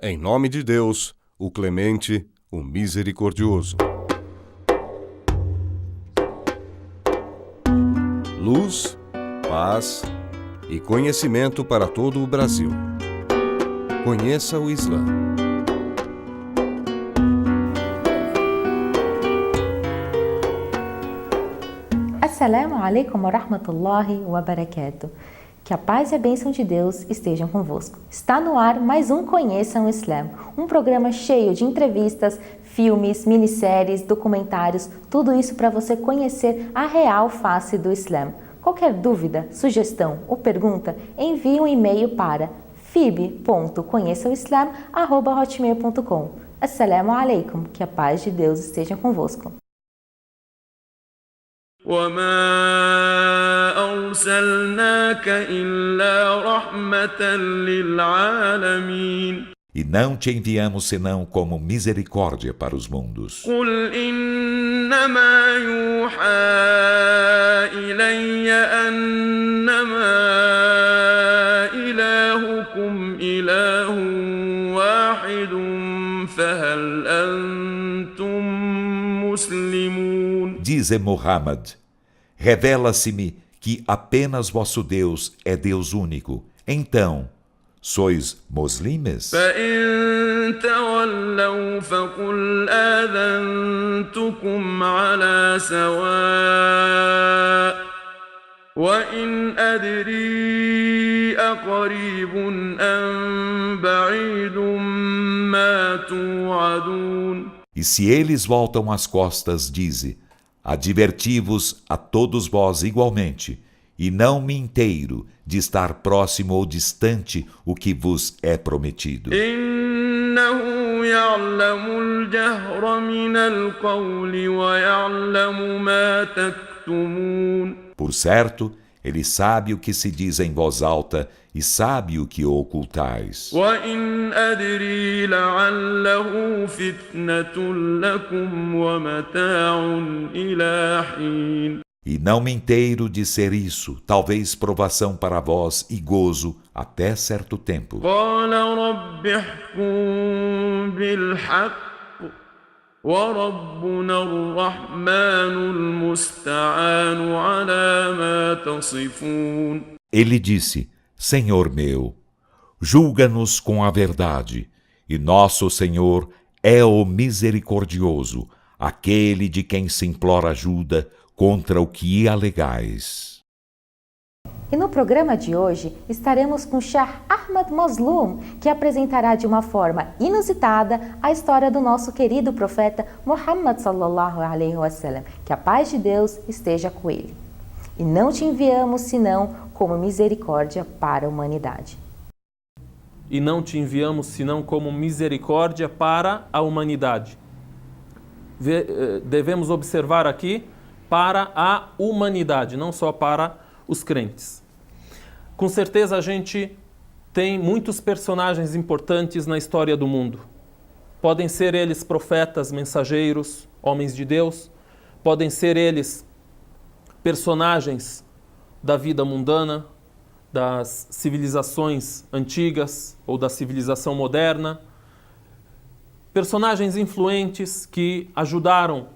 Em nome de Deus, o clemente, o misericordioso. Luz, paz e conhecimento para todo o Brasil. Conheça o Islã. Assalamu alaikum wa rahmatullahi wa barakatuh. Que a paz e a bênção de Deus estejam convosco. Está no ar mais um Conheçam o Islã, um programa cheio de entrevistas, filmes, minisséries, documentários, tudo isso para você conhecer a real face do Islã. Qualquer dúvida, sugestão ou pergunta, envie um e-mail para fib.conheçaoislam@hotmail.com. Assalamu alaikum, que a paz de Deus esteja convosco. وما أرسلناك إلا رحمة للعالمين. E não te enviamos senão como misericórdia para os mundos. قل إنما يوحى إلي أنما إلهكم إله واحد فهل أنتم مسلمون. Dize Muhammad, revela-se-me que apenas vosso Deus é Deus único. Então, sois muslimes? فإن تولوا فقل آذنتكم على سواء وإن أدري أقريب أم بعيد ما توعدون. E se eles voltam as costas, dize, adverti-vos a todos vós igualmente, e não me inteiro de estar próximo ou distante o que vos é prometido. إنه يعلم الجهر من القول ويعلم ما تكتمون. Por certo, ele sabe o que se diz em voz alta e sabe o que ocultais. وإن أدري لعله فتنة لكم ومتاع إلى حين. E não me inteiro de ser isso, talvez provação para vós e gozo até certo tempo. قال رب احكم بالحق وربنا الرحمن المستعان على ما تصفون. Ele disse, Senhor meu, julga-nos com a verdade, e nosso Senhor é o misericordioso, aquele de quem se implora ajuda contra o que alegais. E no programa de hoje estaremos com Shah Ahmad Mazloum, que apresentará de uma forma inusitada a história do nosso querido profeta Muhammad sallallahu alaihi wasallam. Que a paz de Deus esteja com ele. E não te enviamos senão como misericórdia para a humanidade. E não te enviamos senão como misericórdia para a humanidade. Devemos observar aqui para a humanidade, não só para os crentes. Com certeza a gente tem muitos personagens importantes na história do mundo. Podem ser eles profetas, mensageiros, homens de Deus, podem ser eles personagens da vida mundana, das civilizações antigas ou da civilização moderna, personagens influentes que ajudaram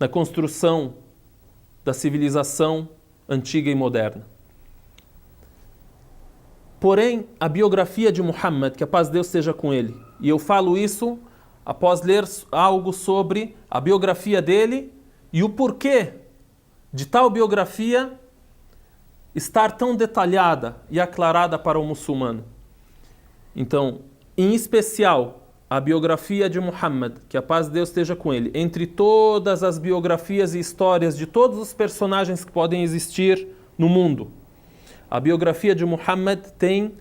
na construção da civilização antiga e moderna. Porém, a biografia de Muhammad, que a paz de Deus esteja com ele, e eu falo isso após ler algo sobre a biografia dele e o porquê de tal biografia estar tão detalhada e aclarada para o muçulmano. Então, em especial, a biografia de Muhammad, que a paz de Deus esteja com ele, entre todas as biografias e histórias de todos os personagens que podem existir no mundo, a biografia de Muhammad tem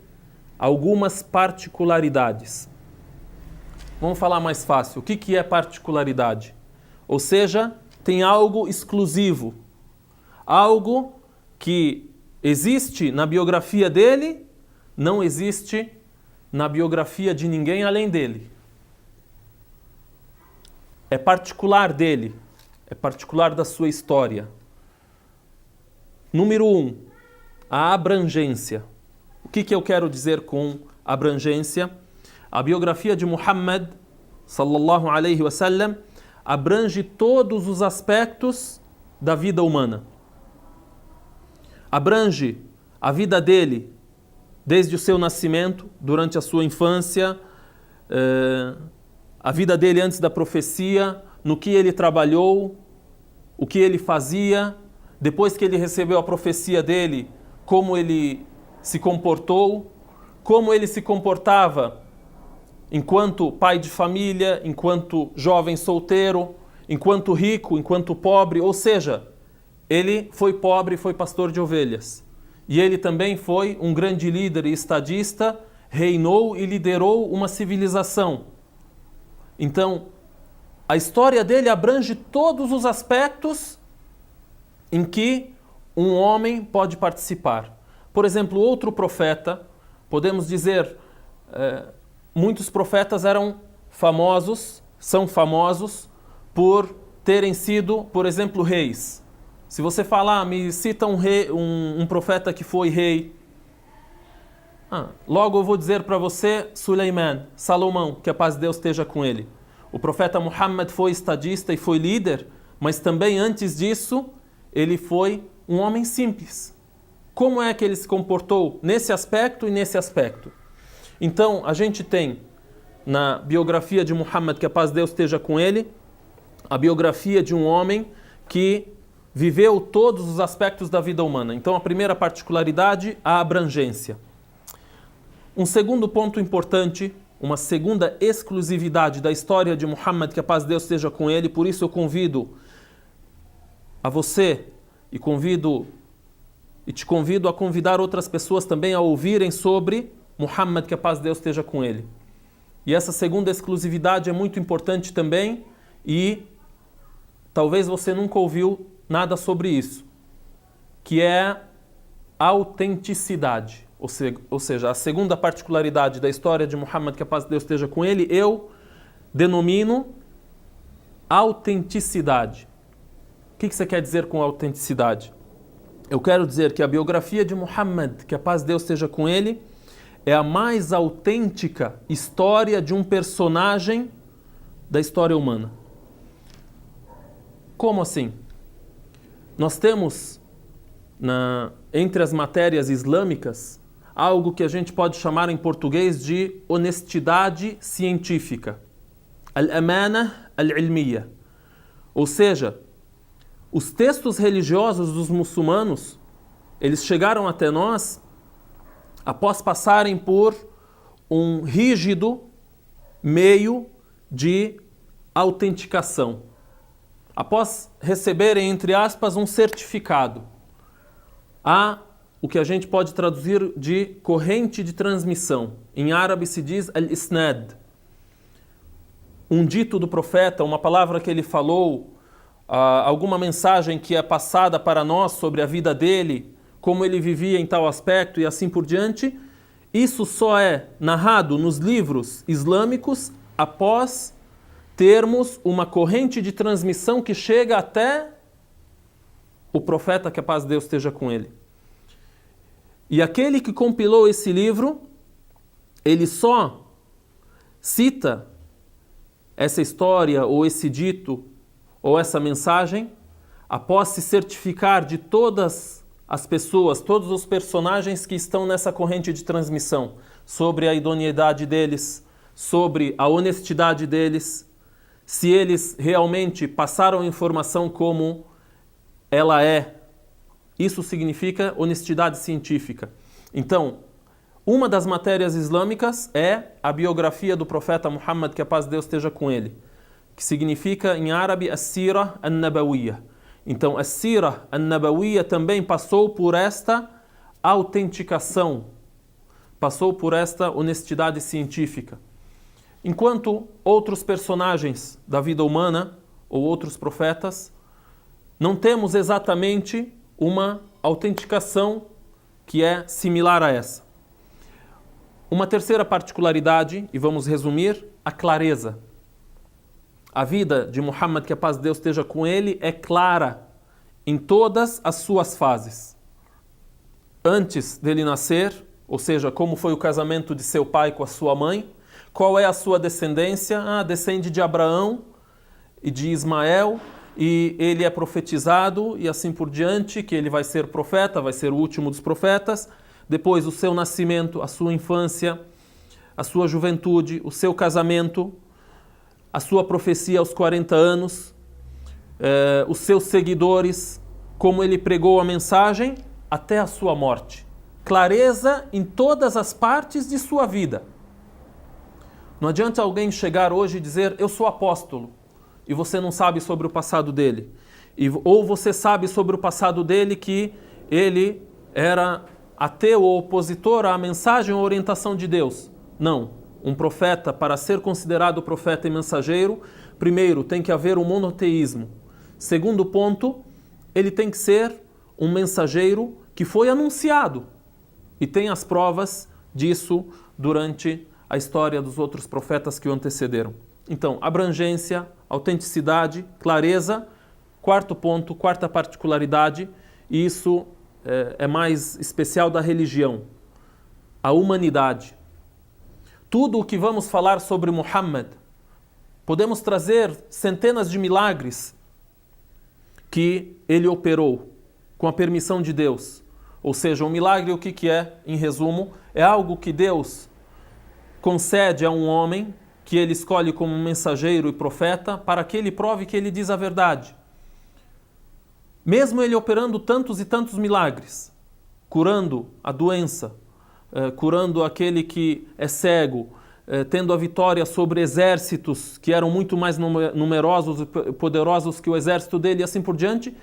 algumas particularidades. Vamos falar mais fácil. O que é particularidade? Ou seja, tem algo exclusivo, algo que existe na biografia dele, não existe na biografia de ninguém além dele. É particular dele, é particular da sua história. Número 1, a abrangência. O que eu quero dizer com abrangência? A biografia de Muhammad, sallallahu alaihi wasallam, abrange todos os aspectos da vida humana. Abrange a vida dele desde o seu nascimento, durante a sua infância, a vida dele antes da profecia, no que ele trabalhou, o que ele fazia, depois que ele recebeu a profecia dele, como ele se comportou, como ele se comportava enquanto pai de família, enquanto jovem solteiro, enquanto rico, enquanto pobre, ou seja, ele foi pobre, foi pastor de ovelhas. E ele também foi um grande líder e estadista, reinou e liderou uma civilização. Então, a história dele abrange todos os aspectos em que um homem pode participar. Por exemplo, outro profeta, podemos dizer, muitos profetas eram famosos, são famosos por terem sido, por exemplo, reis. Se você falar, me cita um profeta que foi rei, logo eu vou dizer para você Suleiman, Salomão, que a paz de Deus esteja com ele. O profeta Muhammad foi estadista e foi líder, mas também antes disso, ele foi um homem simples. Como é que ele se comportou nesse aspecto e nesse aspecto? Então, a gente tem na biografia de Muhammad, que a paz de Deus esteja com ele, a biografia de um homem que viveu todos os aspectos da vida humana. Então, a primeira particularidade, a abrangência. Um segundo ponto importante, uma segunda exclusividade da história de Muhammad, que a paz de Deus esteja com ele, por isso eu convido a você e te convido a convidar outras pessoas também a ouvirem sobre Muhammad, que a paz de Deus esteja com ele. E essa segunda exclusividade é muito importante também e talvez você nunca ouviu nada sobre isso, que é a autenticidade. Ou seja, a segunda particularidade da história de Muhammad, que a paz de Deus esteja com ele, eu denomino autenticidade. O que você quer dizer com autenticidade? Eu quero dizer que a biografia de Muhammad, que a paz de Deus esteja com ele, é a mais autêntica história de um personagem da história humana. Como assim? Nós temos, entre as matérias islâmicas, algo que a gente pode chamar em português de honestidade científica. Al-amana al-ilmiya. Ou seja, os textos religiosos dos muçulmanos, eles chegaram até nós após passarem por um rígido meio de autenticação. Após receberem, entre aspas, um certificado. Há o que a gente pode traduzir de corrente de transmissão. Em árabe se diz al-isnad. Um dito do profeta, uma palavra que ele falou, alguma mensagem que é passada para nós sobre a vida dele, como ele vivia em tal aspecto e assim por diante, isso só é narrado nos livros islâmicos após termos uma corrente de transmissão que chega até o profeta, que a paz de Deus esteja com ele. E aquele que compilou esse livro, ele só cita essa história ou esse dito ou essa mensagem após se certificar de todas as pessoas, todos os personagens que estão nessa corrente de transmissão, sobre a idoneidade deles, sobre a honestidade deles, se eles realmente passaram a informação como ela é. Isso significa honestidade científica. Então, uma das matérias islâmicas é a biografia do profeta Muhammad, que a paz de Deus esteja com ele, que significa em árabe as-sira an-nabawiyya. Então, as-sira an-nabawiyya também passou por esta autenticação, passou por esta honestidade científica. Enquanto outros personagens da vida humana, ou outros profetas, não temos exatamente uma autenticação que é similar a essa. Uma terceira particularidade, e vamos resumir, a clareza. A vida de Muhammad, que a paz de Deus esteja com ele, é clara em todas as suas fases. Antes dele nascer, ou seja, como foi o casamento de seu pai com a sua mãe, Qual é a sua descendência? Descende de Abraão e de Ismael, e ele é profetizado e assim por diante, que ele vai ser profeta, vai ser o último dos profetas. Depois o seu nascimento, a sua infância, a sua juventude, o seu casamento, a sua profecia aos 40 anos, os seus seguidores, como ele pregou a mensagem até a sua morte. Clareza em todas as partes de sua vida. Não adianta alguém chegar hoje e dizer, eu sou apóstolo, e você não sabe sobre o passado dele. Ou você sabe sobre o passado dele que ele era ateu ou opositor à mensagem ou orientação de Deus. Não. Um profeta, para ser considerado profeta e mensageiro, primeiro tem que haver um monoteísmo. Segundo ponto, ele tem que ser um mensageiro que foi anunciado. E tem as provas disso durante a história dos outros profetas que o antecederam. Então, abrangência, autenticidade, clareza. Quarto ponto, quarta particularidade, e isso é mais especial da religião, a humanidade. Tudo o que vamos falar sobre Muhammad, podemos trazer centenas de milagres que ele operou com a permissão de Deus. Ou seja, um milagre, o que é, em resumo, é algo que Deus concede a um homem que ele escolhe como mensageiro e profeta para que ele prove que ele diz a verdade. Mesmo ele operando tantos e tantos milagres, curando a doença, curando aquele que é cego, tendo a vitória sobre exércitos que eram muito mais numerosos e poderosos que o exército dele e assim por diante,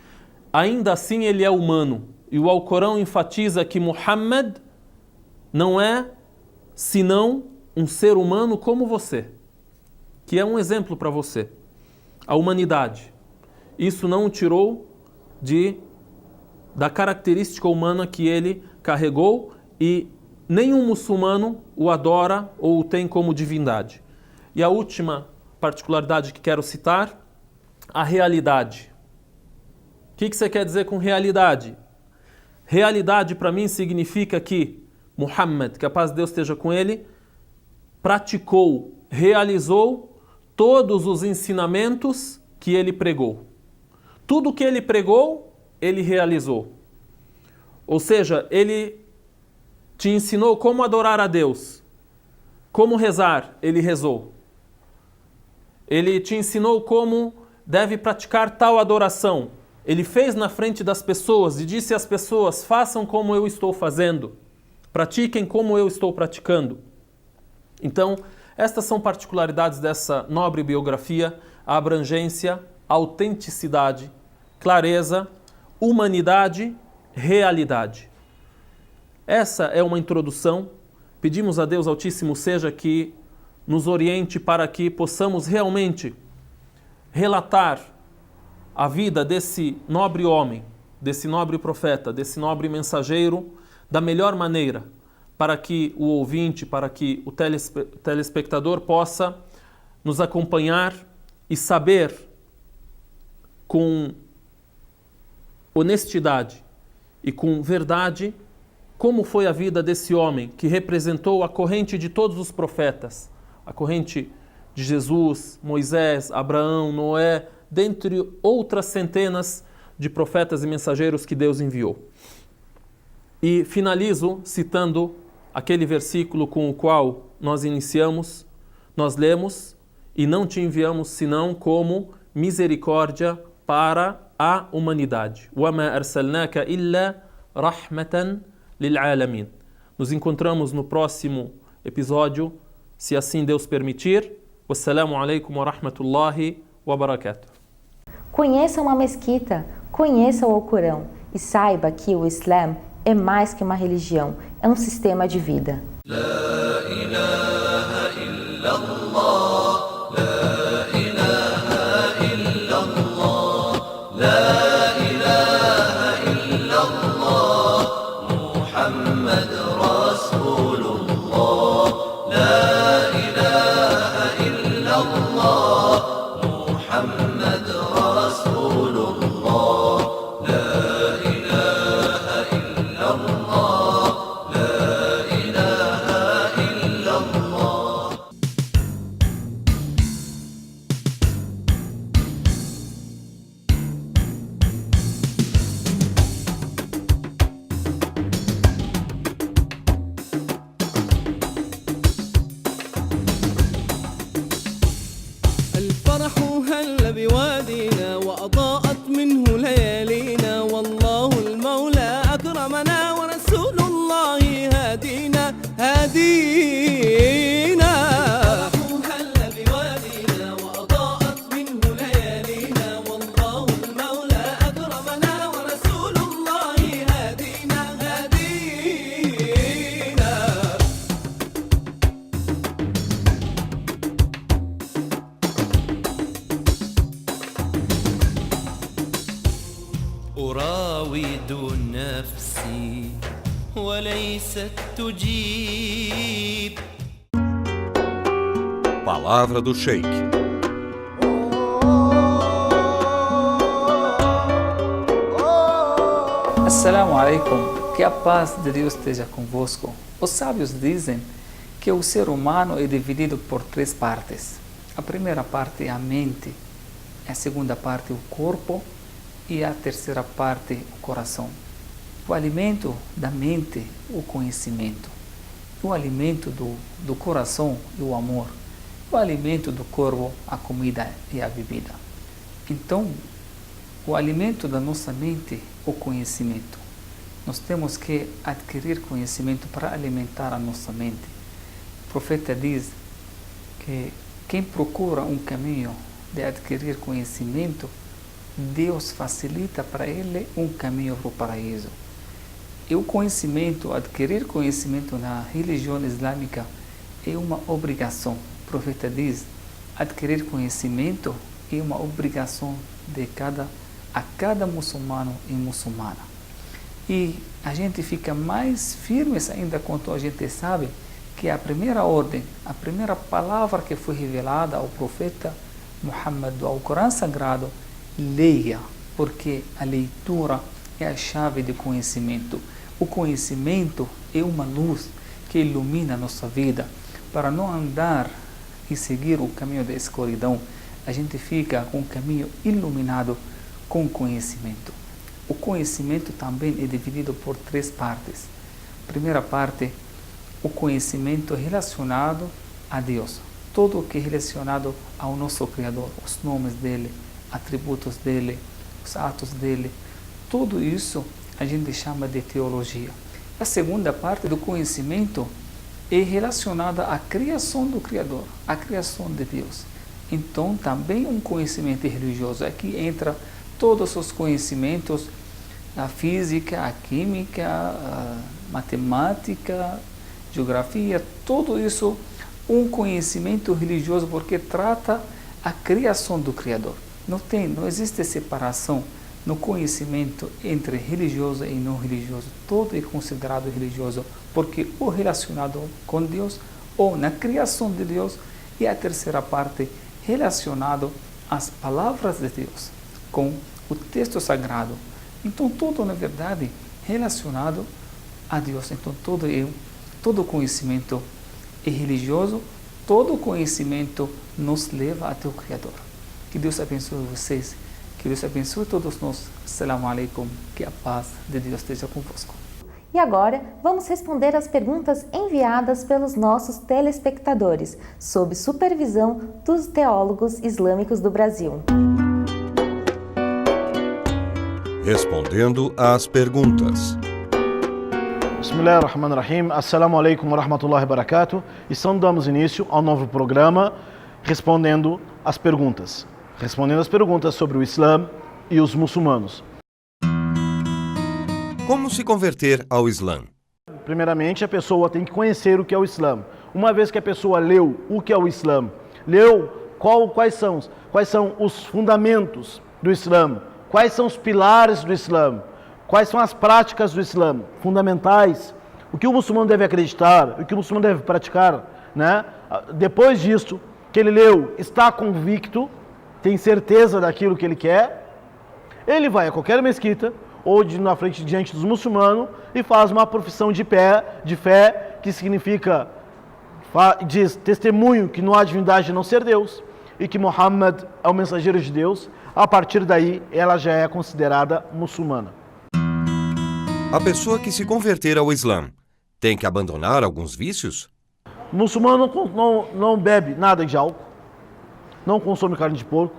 ainda assim ele é humano. E o Alcorão enfatiza que Muhammad não é senão um ser humano como você, que é um exemplo para você. A humanidade. Isso não o tirou da característica humana que ele carregou, e nenhum muçulmano o adora ou o tem como divindade. E a última particularidade que quero citar, a realidade. O que você quer dizer com realidade? Realidade para mim significa que Muhammad, que a paz de Deus esteja com ele, praticou, realizou todos os ensinamentos que ele pregou. Tudo que ele pregou, ele realizou. Ou seja, ele te ensinou como adorar a Deus, como rezar, ele rezou. Ele te ensinou como deve praticar tal adoração. Ele fez na frente das pessoas e disse às pessoas, façam como eu estou fazendo, pratiquem como eu estou praticando. Então, estas são particularidades dessa nobre biografia: a abrangência, a autenticidade, clareza, humanidade, realidade. Essa é uma introdução. Pedimos a Deus Altíssimo seja que nos oriente para que possamos realmente relatar a vida desse nobre homem, desse nobre profeta, desse nobre mensageiro da melhor maneira, para que o ouvinte, para que o telespectador possa nos acompanhar e saber com honestidade e com verdade como foi a vida desse homem que representou a corrente de todos os profetas, a corrente de Jesus, Moisés, Abraão, Noé, dentre outras centenas de profetas e mensageiros que Deus enviou. E finalizo citando aquele versículo com o qual nós iniciamos. Nós lemos: e não te enviamos senão como misericórdia para a humanidade. وَمَا أَرْسَلْنَاكَ إِلَّا رَحْمَةً لِلْعَالَمِينَ. Nos encontramos no próximo episódio, se assim Deus permitir. Wassalamu alaikum wa rahmatullahi wa barakatuh. Conheça uma mesquita, conheça o Alcorão e saiba que o Islã é mais que uma religião, é um sistema de vida. تراود نفسي وليست تجيب. Palavra do Sheikh. Assalamu alaikum, que a paz de Deus esteja convosco. Os sábios dizem que o ser humano é dividido por 3 partes. A primeira parte é a mente, a segunda parte é o corpo e a terceira parte o coração. O alimento da mente, o conhecimento. O alimento do coração é o amor. O alimento do corpo, a comida e a bebida. Então, o alimento da nossa mente, o conhecimento. Nós temos que adquirir conhecimento para alimentar a nossa mente. O profeta diz que quem procura um caminho de adquirir conhecimento, Deus facilita para ele um caminho para o paraíso. E o conhecimento, adquirir conhecimento na religião islâmica é uma obrigação. O profeta diz, adquirir conhecimento é uma obrigação a cada muçulmano e muçulmana. E a gente fica mais firme ainda quando a gente sabe que a primeira ordem, a primeira palavra que foi revelada ao profeta Muhammad, ao Corão Sagrado, leia, porque a leitura é a chave de conhecimento. O conhecimento é uma luz que ilumina a nossa vida. Para não andar e seguir o caminho da escuridão, a gente fica com o caminho iluminado com conhecimento. O conhecimento também é dividido por 3 partes. Primeira parte, o conhecimento relacionado a Deus. Tudo o que é relacionado ao nosso Criador, os nomes dele, atributos dele, os atos dele, tudo isso a gente chama de teologia. A segunda parte do conhecimento é relacionada à criação do Criador, à criação de Deus. Então, também um conhecimento religioso. Aqui entra todos os conhecimentos, a física, a química, a matemática, geografia, tudo isso um conhecimento religioso, porque trata a criação do Criador. Não existe separação no conhecimento entre religioso e não religioso. Tudo é considerado religioso, porque ou relacionado com Deus, ou na criação de Deus, e a terceira parte relacionado às palavras de Deus, com o texto sagrado. Então, tudo, na verdade, relacionado a Deus. Então, todo conhecimento é religioso, todo conhecimento nos leva até o Criador. Que Deus abençoe vocês, que Deus abençoe todos nós. Assalamu alaikum, que a paz de Deus esteja convosco. E agora, vamos responder as perguntas enviadas pelos nossos telespectadores, sob supervisão dos teólogos islâmicos do Brasil. Respondendo às perguntas. Bismillahirrahmanirrahim. Assalamu alaikum wa rahmatullahi wa barakatuh. E damos início ao novo programa Respondendo às Perguntas. Respondendo às perguntas sobre o Islã e os muçulmanos. Como se converter ao Islã? Primeiramente, a pessoa tem que conhecer o que é o Islã. Uma vez que a pessoa leu o que é o Islã, leu quais são os fundamentos do Islã, quais são os pilares do Islã, quais são as práticas do Islã fundamentais, o que o muçulmano deve acreditar, o que o muçulmano deve praticar, né? Depois disso, que ele leu, está convicto, tem certeza daquilo que ele quer, ele vai a qualquer mesquita ou na frente diante dos muçulmanos e faz uma profissão de fé, que significa, diz testemunho que não há divindade a não ser Deus e que Muhammad é o mensageiro de Deus. A partir daí, ela já é considerada muçulmana. A pessoa que se converter ao Islã tem que abandonar alguns vícios? O muçulmano não bebe nada de álcool, não consome carne de porco,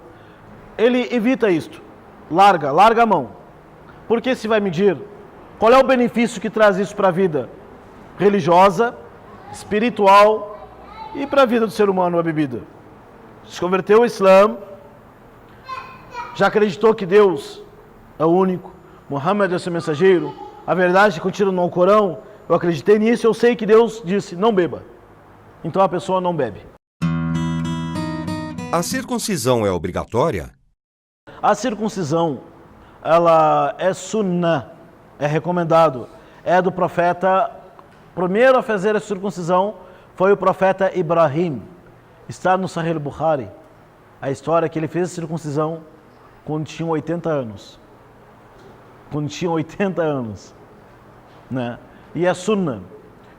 ele evita isto, larga a mão. Porque se vai medir qual é o benefício que traz isso para a vida religiosa, espiritual e para a vida do ser humano, a bebida. Se converteu ao Islã, já acreditou que Deus é o único, Muhammad é o seu mensageiro, a verdade continua no Alcorão, eu acreditei nisso, eu sei que Deus disse, não beba. Então a pessoa não bebe. A circuncisão é obrigatória? A circuncisão, ela é sunnah, é recomendado. É do profeta, primeiro a fazer a circuncisão foi o profeta Ibrahim. Está no Sahih Bukhari, a história que ele fez a circuncisão quando tinha 80 anos. Quando tinha 80 anos. Né? E é sunnah.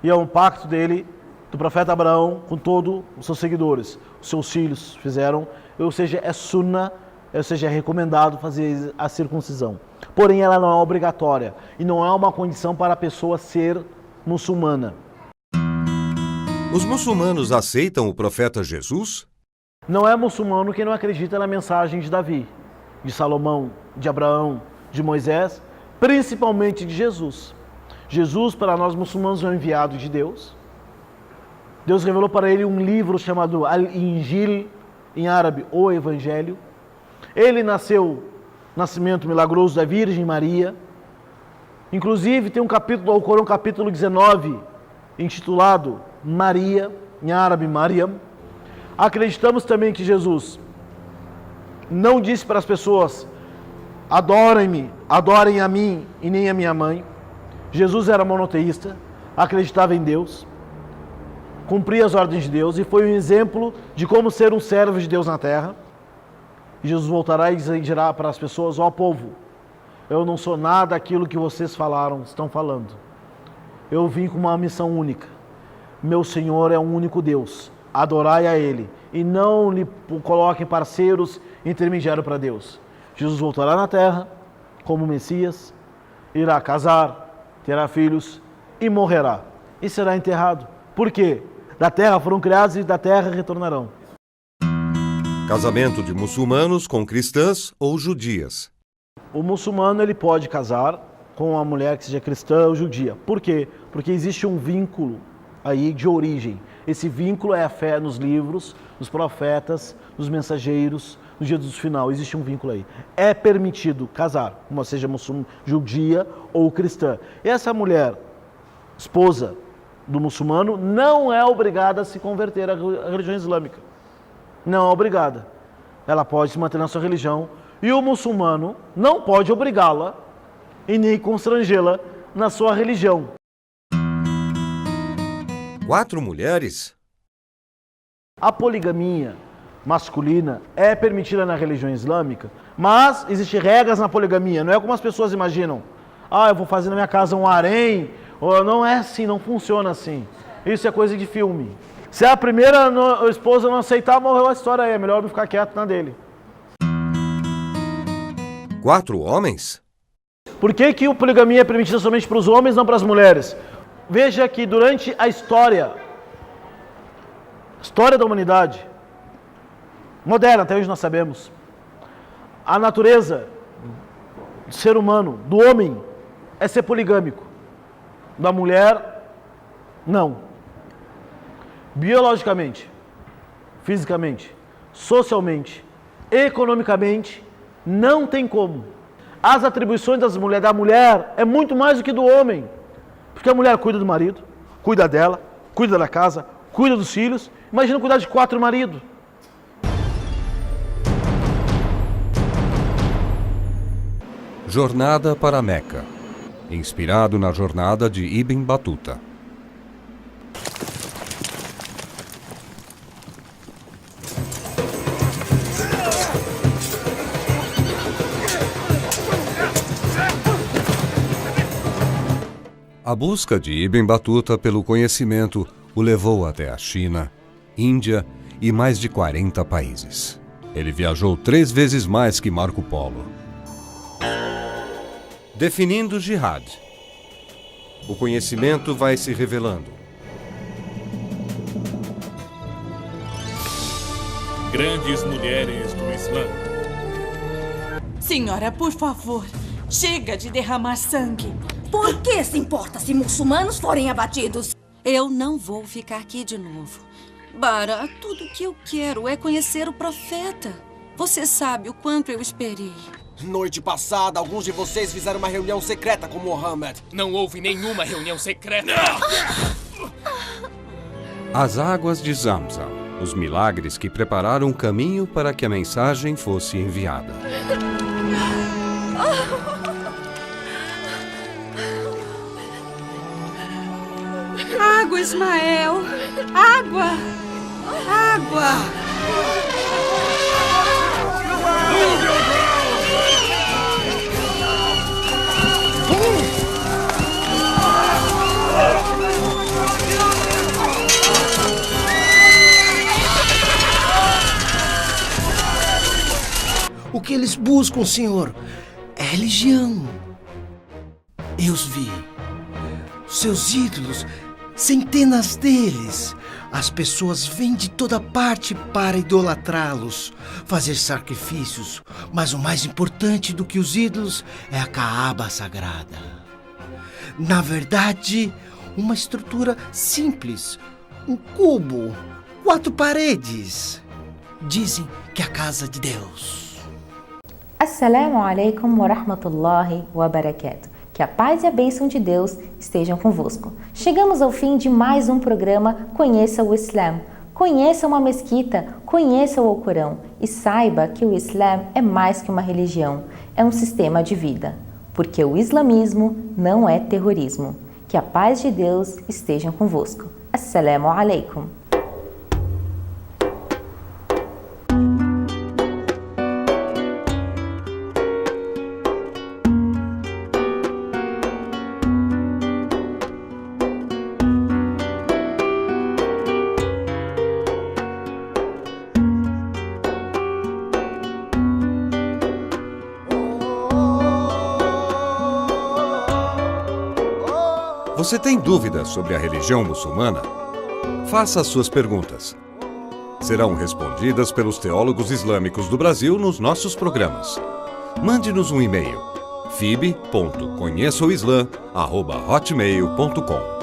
E é um pacto dele, do profeta Abraão, com todos os seus seguidores. Os seus filhos fizeram, ou seja, é sunnah, ou seja, é recomendado fazer a circuncisão. Porém, ela não é obrigatória e não é uma condição para a pessoa ser muçulmana. Os muçulmanos aceitam o profeta Jesus? Não é muçulmano quem não acredita na mensagem de Davi, de Salomão, de Abraão, de Moisés, principalmente de Jesus. Jesus, para nós muçulmanos, é um enviado de Deus. Deus revelou para ele um livro chamado Al-Injil, em árabe, o Evangelho. Ele nascimento milagroso da Virgem Maria. Inclusive, tem um capítulo do Alcorão, capítulo 19, intitulado Maria, em árabe, Mariam. Acreditamos também que Jesus não disse para as pessoas: adorem-me, adorem a mim e nem a minha mãe. Jesus era monoteísta, acreditava em Deus, cumpria as ordens de Deus e foi um exemplo de como ser um servo de Deus na terra. E Jesus voltará e dirá para as pessoas: ó povo, eu não sou nada aquilo que vocês estão falando. Eu vim com uma missão única. Meu Senhor é um único Deus. Adorai a Ele e não lhe coloquem parceiros intermediários para Deus. Jesus voltará na terra como Messias, irá casar, terá filhos e morrerá. E será enterrado. Por quê? Da terra foram criados e da terra retornarão. Casamento de muçulmanos com cristãs ou judias. O muçulmano ele pode casar com uma mulher que seja cristã ou judia. Por quê? Porque existe um vínculo aí de origem. Esse vínculo é a fé nos livros, nos profetas, nos mensageiros, no dia do final. Existe um vínculo aí. É permitido casar, uma seja judia ou cristã. E essa mulher, esposa do muçulmano, não é obrigada a se converter à religião islâmica. Não é obrigada. Ela pode se manter na sua religião e o muçulmano não pode obrigá-la e nem constrangê-la na sua religião. 4 mulheres? A poligamia masculina é permitida na religião islâmica, mas existem regras na poligamia. Não é como as pessoas imaginam. Eu vou fazer na minha casa um harém. Não é assim, não funciona assim. Isso é coisa de filme. Se a primeira esposa não aceitar, morreu a história aí. É melhor não ficar quieto na dele. 4 homens? Por que a poligamia é permitida somente para os homens, não para as mulheres? Veja que durante a história da humanidade, moderna, até hoje nós sabemos, a natureza do ser humano, do homem, é ser poligâmico. Da mulher, não. Biologicamente, fisicamente, socialmente, economicamente, não tem como. As atribuições da mulher é muito mais do que do homem. Porque a mulher cuida do marido, cuida dela, cuida da casa, cuida dos filhos. Imagina cuidar de 4 maridos. Jornada para Meca. Inspirado na jornada de Ibn Batuta. A busca de Ibn Batuta pelo conhecimento o levou até a China, Índia e mais de 40 países. Ele viajou 3 vezes mais que Marco Polo. Definindo Jihad. O conhecimento vai se revelando. Grandes mulheres do Islã. Senhora, por favor, chega de derramar sangue. Por que se importa se muçulmanos forem abatidos? Eu não vou ficar aqui de novo. Bara, tudo que eu quero é conhecer o profeta. Você sabe o quanto eu esperei. Noite passada, alguns de vocês fizeram uma reunião secreta com Muhammad. Não houve nenhuma reunião secreta. As águas de Zamzam, os milagres que prepararam o caminho para que a mensagem fosse enviada. Água, Ismael! Água! Água! O que eles buscam, senhor, é religião. Eu os vi. Seus ídolos, centenas deles. As pessoas vêm de toda parte para idolatrá-los, fazer sacrifícios. Mas o mais importante do que os ídolos é a Kaaba sagrada. Na verdade, uma estrutura simples, um cubo, 4 paredes. Dizem que é a casa de Deus. Assalamu alaikum wa rahmatullahi wa barakatuh. Que a paz e a bênção de Deus estejam convosco. Chegamos ao fim de mais um programa Conheça o Islã. Conheça uma mesquita, conheça o Alcorão e saiba que o Islã é mais que uma religião, é um sistema de vida. Porque o islamismo não é terrorismo. Que a paz de Deus esteja convosco. Assalamu alaikum. Você tem dúvidas sobre a religião muçulmana? Faça as suas perguntas. Serão respondidas pelos teólogos islâmicos do Brasil nos nossos programas. Mande-nos um e-mail: fib.conheçaoislam@hotmail.com